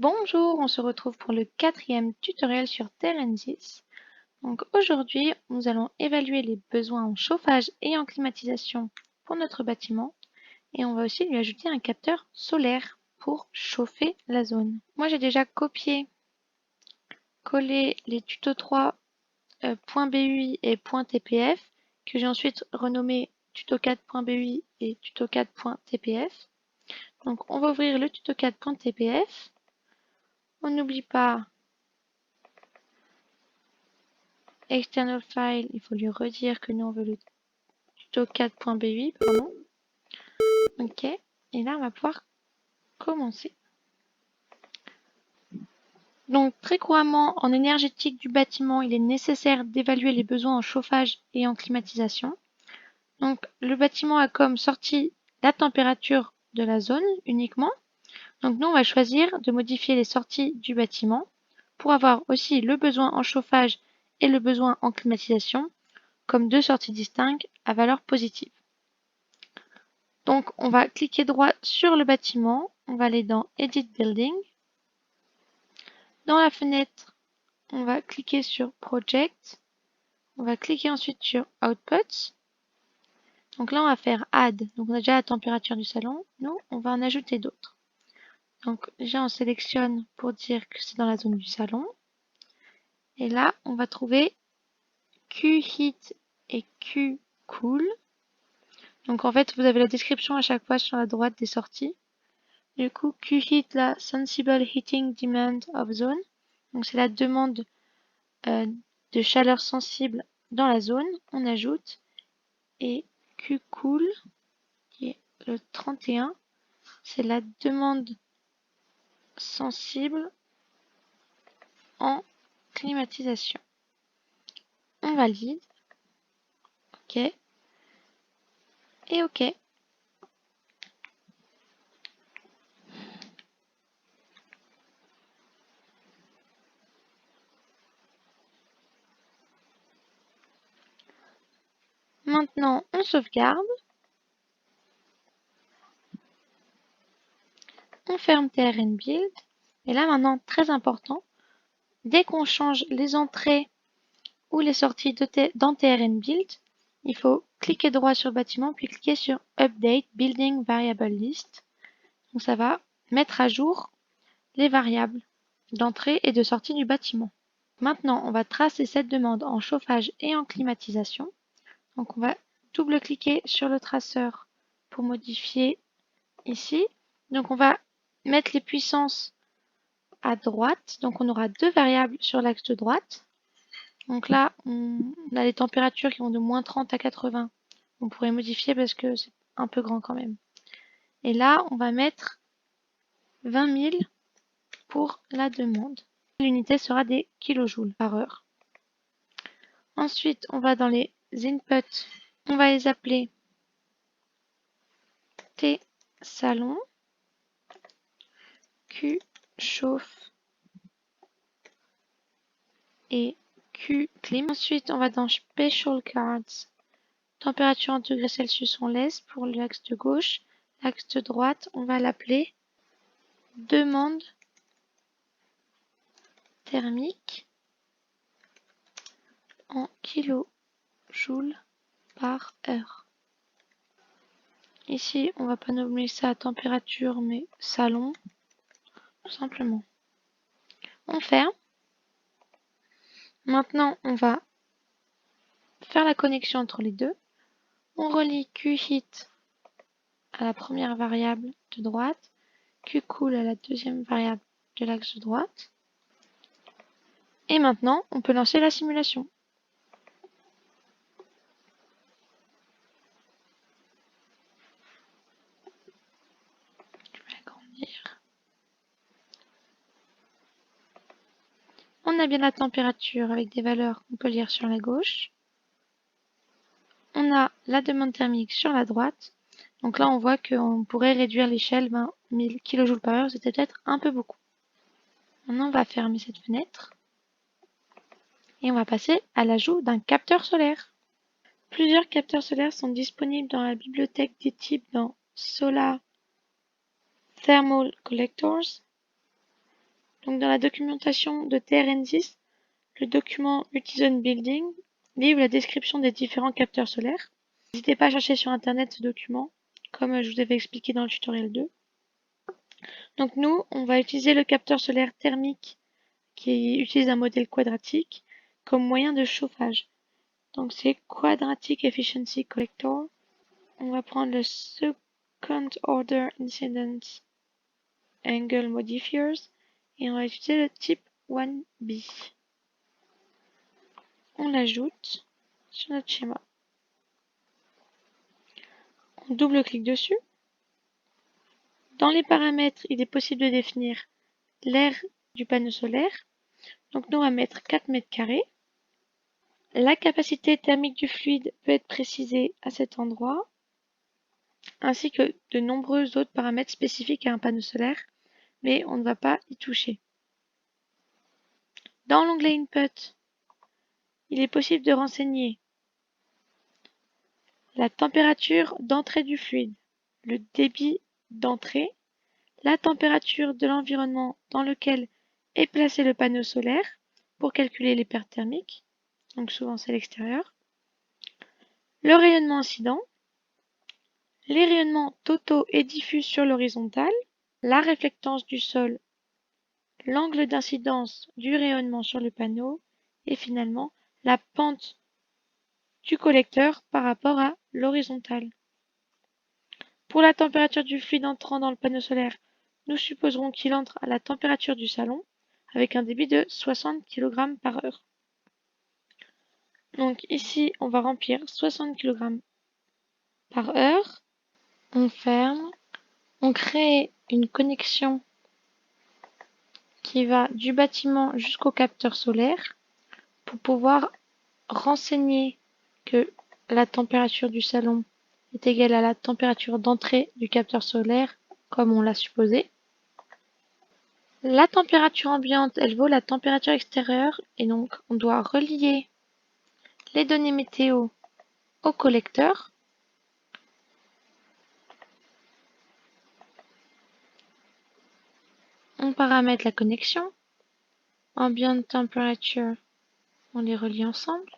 Bonjour, on se retrouve pour le 4e tutoriel sur Terrensys. Donc aujourd'hui, nous allons évaluer les besoins en chauffage et en climatisation pour notre bâtiment et on va aussi lui ajouter un capteur solaire pour chauffer la zone. Moi j'ai déjà copié, collé les tuto 3 .bui et .tpf que j'ai ensuite renommé tuto 4.bui et tuto 4.tpf. Donc on va ouvrir le tuto 4.tpf. On n'oublie pas external file, il faut lui redire que nous on veut le tuto 4.bui, pardon. Ok, et là on va pouvoir commencer. Donc très couramment, en énergétique du bâtiment, il est nécessaire d'évaluer les besoins en chauffage et en climatisation. Donc le bâtiment a comme sortie la température de la zone uniquement. Donc nous on va choisir de modifier les sorties du bâtiment pour avoir aussi le besoin en chauffage et le besoin en climatisation comme deux sorties distinctes à valeur positive. Donc on va cliquer droit sur le bâtiment, on va aller dans Edit Building. Dans la fenêtre, on va cliquer sur Project. On va cliquer ensuite sur Outputs. Donc là on va faire Add. Donc on a déjà la température du salon. Nous, on va en ajouter d'autres. Donc déjà on sélectionne pour dire que c'est dans la zone du salon. Et là on va trouver Q-Heat et Q-Cool. Donc en fait vous avez la description à chaque fois sur la droite des sorties. Du coup, Q-Heat, la Sensible Heating Demand of Zone. Donc c'est la demande de chaleur sensible dans la zone. On ajoute. Et Q-Cool, qui est le 31, c'est la demande sensible en climatisation. On valide. OK. Et OK. Maintenant, on sauvegarde. On ferme TRN Build. Et là, maintenant, très important, dès qu'on change les entrées ou les sorties dans TRN Build, il faut cliquer droit sur le bâtiment, puis cliquer sur Update Building Variable List. Donc ça va mettre à jour les variables d'entrée et de sortie du bâtiment. Maintenant, on va tracer cette demande en chauffage et en climatisation. Donc on va double-cliquer sur le traceur pour modifier ici. Donc on va mettre les puissances à droite. Donc on aura deux variables sur l'axe de droite. Donc là, on a les températures qui vont de moins 30 à 80. On pourrait modifier parce que c'est un peu grand quand même. Et là, on va mettre 20 000 pour la demande. L'unité sera des kilojoules par heure. Ensuite, on va dans les inputs. On va les appeler T salon, Q chauffe et Q clim. Ensuite, on va dans Special Cards. Température en degrés Celsius, on laisse pour l'axe de gauche. L'axe de droite, on va l'appeler demande thermique en kilojoules par heure. Ici, on va pas nommer ça température, mais salon, tout simplement. On ferme. Maintenant, on va faire la connexion entre les deux. On relie Q-Heat à la première variable de droite, Q-Cool à la deuxième variable de l'axe de droite. Et maintenant, on peut lancer la simulation. Je vais agrandir. On a bien la température avec des valeurs qu'on peut lire sur la gauche. On a la demande thermique sur la droite. Donc là, on voit qu'on pourrait réduire l'échelle 20 000 kJ par heure. C'était peut-être un peu beaucoup. Maintenant, on va fermer cette fenêtre. Et on va passer à l'ajout d'un capteur solaire. Plusieurs capteurs solaires sont disponibles dans la bibliothèque des types dans Solar Thermal Collectors. Donc dans la documentation de TRN10, le document Multi-Zone Building livre la description des différents capteurs solaires. N'hésitez pas à chercher sur internet ce document, comme je vous avais expliqué dans le tutoriel 2. Donc nous, on va utiliser le capteur solaire thermique qui utilise un modèle quadratique comme moyen de chauffage. Donc c'est Quadratic Efficiency Collector. On va prendre le Second Order Incidence Angle Modifiers et on va utiliser le type 1B. On l'ajoute sur notre schéma. On double-clique dessus. Dans les paramètres, il est possible de définir l'aire du panneau solaire. Donc nous, on va mettre 4 mètres carrés. La capacité thermique du fluide peut être précisée à cet endroit, ainsi que de nombreux autres paramètres spécifiques à un panneau solaire, mais on ne va pas y toucher. Dans l'onglet Input, il est possible de renseigner la température d'entrée du fluide, le débit d'entrée, la température de l'environnement dans lequel est placé le panneau solaire pour calculer les pertes thermiques, donc souvent c'est l'extérieur, le rayonnement incident, les rayonnements totaux et diffus sur l'horizontale, la réflectance du sol, l'angle d'incidence du rayonnement sur le panneau et finalement la pente du collecteur par rapport à l'horizontale. Pour la température du fluide entrant dans le panneau solaire, nous supposerons qu'il entre à la température du salon avec un débit de 60 kg par heure. Donc ici, on va remplir 60 kg par heure. On ferme. On crée une connexion qui va du bâtiment jusqu'au capteur solaire pour pouvoir renseigner que la température du salon est égale à la température d'entrée du capteur solaire, comme on l'a supposé. La température ambiante, elle vaut la température extérieure, et donc on doit relier les données météo au collecteur. On paramètre la connexion. Ambient temperature, on les relie ensemble.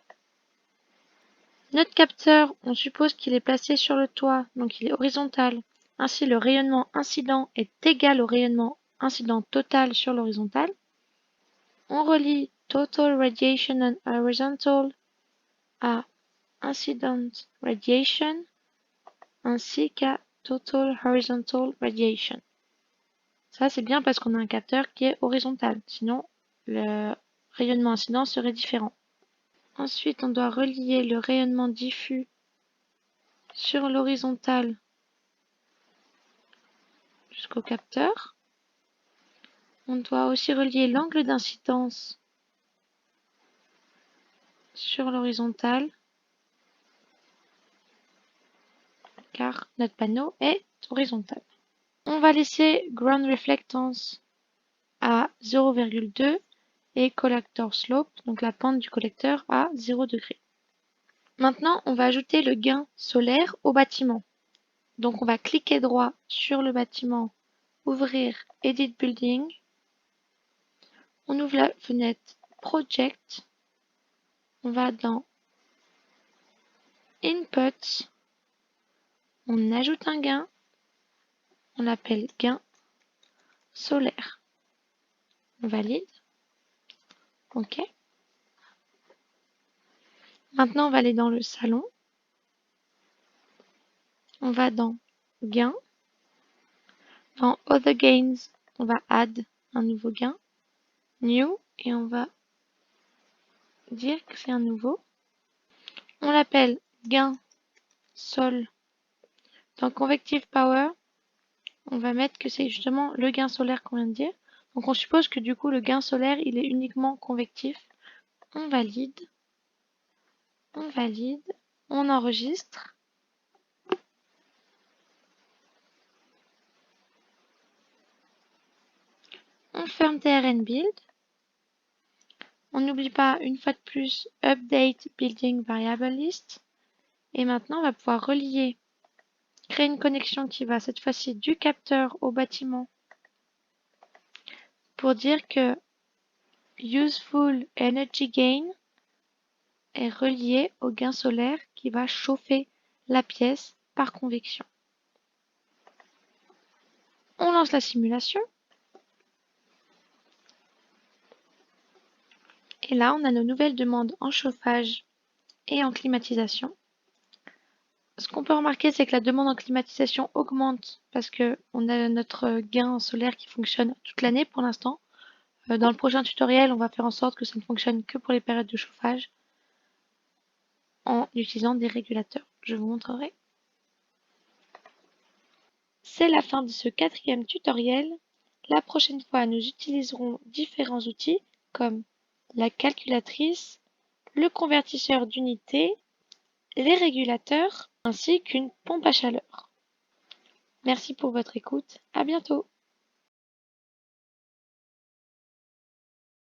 Notre capteur, on suppose qu'il est placé sur le toit, donc il est horizontal. Ainsi, le rayonnement incident est égal au rayonnement incident total sur l'horizontale. On relie Total Radiation on Horizontal à Incident Radiation ainsi qu'à Total Horizontal Radiation. Ça, c'est bien parce qu'on a un capteur qui est horizontal. Sinon, le rayonnement incident serait différent. Ensuite, on doit relier le rayonnement diffus sur l'horizontale jusqu'au capteur. On doit aussi relier l'angle d'incidence sur l'horizontale car notre panneau est horizontal. On va laisser Ground Reflectance à 0,2 et Collector Slope, donc la pente du collecteur, à 0 degré. Maintenant, on va ajouter le gain solaire au bâtiment. Donc on va cliquer droit sur le bâtiment, ouvrir Edit Building. On ouvre la fenêtre Project. On va dans Input. On ajoute un gain. On l'appelle gain solaire. On valide. OK. Maintenant, on va aller dans le salon. On va dans gain. Dans Other Gains, on va add un nouveau gain. New. Et on va dire que c'est un nouveau. On l'appelle gain sol. Dans Convective Power, on va mettre que c'est justement le gain solaire qu'on vient de dire. Donc on suppose que du coup le gain solaire il est uniquement convectif. On valide. On valide. On enregistre. On ferme TRN Build. On n'oublie pas une fois de plus Update Building Variable List. Et maintenant on va pouvoir relier, créer une connexion qui va cette fois-ci du capteur au bâtiment pour dire que Useful Energy Gain est relié au gain solaire qui va chauffer la pièce par convection. On lance la simulation. Et là, on a nos nouvelles demandes en chauffage et en climatisation. Ce qu'on peut remarquer, c'est que la demande en climatisation augmente parce qu'on a notre gain solaire qui fonctionne toute l'année pour l'instant. Dans le prochain tutoriel, on va faire en sorte que ça ne fonctionne que pour les périodes de chauffage en utilisant des régulateurs. Je vous montrerai. C'est la fin de ce 4e tutoriel. La prochaine fois, nous utiliserons différents outils comme la calculatrice, le convertisseur d'unité, les régulateurs ainsi qu'une pompe à chaleur. Merci pour votre écoute. À bientôt.